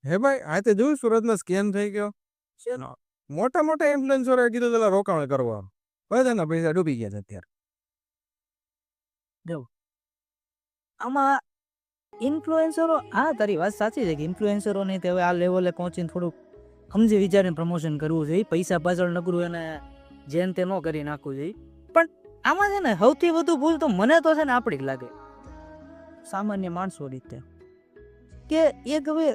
હે ભાઈ આ તે જોયું સુરતનો સ્કેમ થઈ ગયો. શેનો? મોટા મોટા ઇન્ફ્લુએન્સરોએ કીધું પેલા રોકાણ કરવા, બધાના પૈસા ડૂબી ગયા છે અત્યારે. જો આમાં ઇન્ફ્લુએન્સરો, હા તારી વાત સાચી છે કે ઇન્ફ્લુએન્સરોને તે હવે આ લેવલે પહોંચીને થોડુંક સમજી વિચારીને પ્રમોશન કરવું જોઈએ. પૈસા પાછળ નકરું એને જેન તે ન કરી નાખવું જોઈએ. પણ આમાં છે ને સૌથી વધુ ભૂલ તો મને તો છે ને આપણી જ લાગે, સામાન્ય માણસો રીતે. કે એક હવે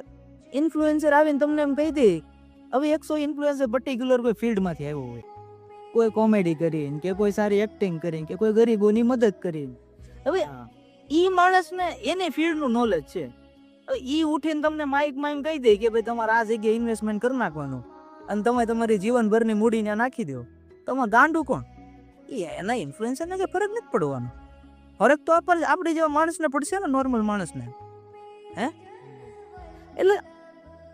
ઇન્ફ્લુએન્સર આવીને તમને એમ કહી દે, હવે 100 ઇન્ફ્લુએન્સર પર્ટિક્યુલર કોઈ ફિલ્ડમાંથી આવ્યો હોય, કોઈ કોમેડી કરીને કે કોઈ સારી એક્ટિંગ કરીને કે કોઈ ગરીબોની મદદ કરીને, હવે ઈ માણસને એની ફિલ્ડનું નોલેજ છે. હવે ઈ ઉઠીને તમને માઇક કહી દે કે ભાઈ તમારે આ જગ્યાએ ઇન્વેસ્ટમેન્ટ કરી નાખવાનું અને તમે તમારી જીવનભરની મૂડી ત્યાં નાખી દો, તમે ગાંડું કોણ? એના ઇન્ફ્લુએન્સરને કે ફરક નથી પડવાનો. ફરક તો આપણે જેવા માણસને પડશે ને, નોર્મલ માણસને. હે એટલે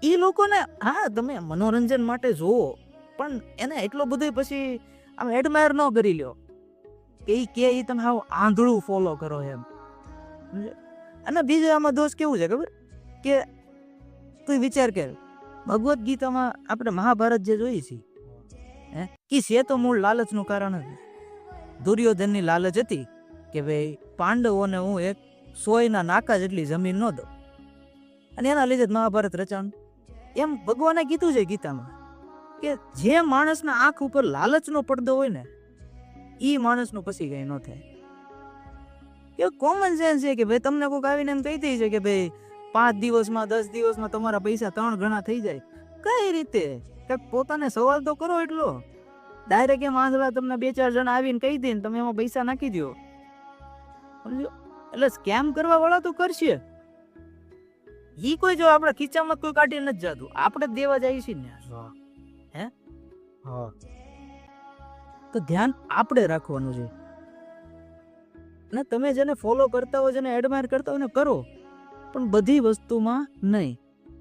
એ લોકોને, હા તમે મનોરંજન માટે જોવો, પણ એને એટલો બધો પછી આમ એડમાયર ન કરી લ્યો કે એ તમે આવું આંધળું ફોલો કરો એમ. અને બીજું આમાં દોષ કેવું છે ખબર કે તું વિચાર કર, ભગવદ્ ગીતામાં આપણે મહાભારત જે જોઈએ છીએ, કે છે તો મૂળ લાલચનું કારણ જ. દુર્યોધનની લાલચ હતી કે ભાઈ પાંડવોને હું એક 100 નાકા જેટલી જમીન ન દઉં, અને એના લીધે મહાભારત રચાણ. એમ ભગવાને કીધું છે ગીતામાં કે જે માણસના આંખ ઉપર લાલચનો પડદો હોય ને, એ માણસનું પછી કઈ ન થાય. એ કોમન સેન્સ છે કે ભાઈ તમને કોઈક આવીને એમ કહી દે છે કે ભાઈ 5 દિવસમાં 10 દિવસમાં તમારા પૈસા 3 ગણા થઈ જાય. કઈ રીતે? પોતાને સવાલ તો કરો. એટલો ડાયરેક્ટ એમ આંધળા તમને 2-4 જણા આવીને કહી દે ને તમે એમાં પૈસા નાખી દો. એટલે સ્કેમ કરવા વાળા તો કરશે. ઈ કોઈ જો આપણા ખીચામાં કોઈ કાઢી નથી જતું, આપણે દેવા જઈએ છીએ ને. હે હા, તો ધ્યાન આપણે રાખવાનું છે. ને તમે જેને ફોલો કરતા હોય, જેને એડમાયર કરતા હોય ને કરો, પણ બધી વસ્તુમાં નહીં.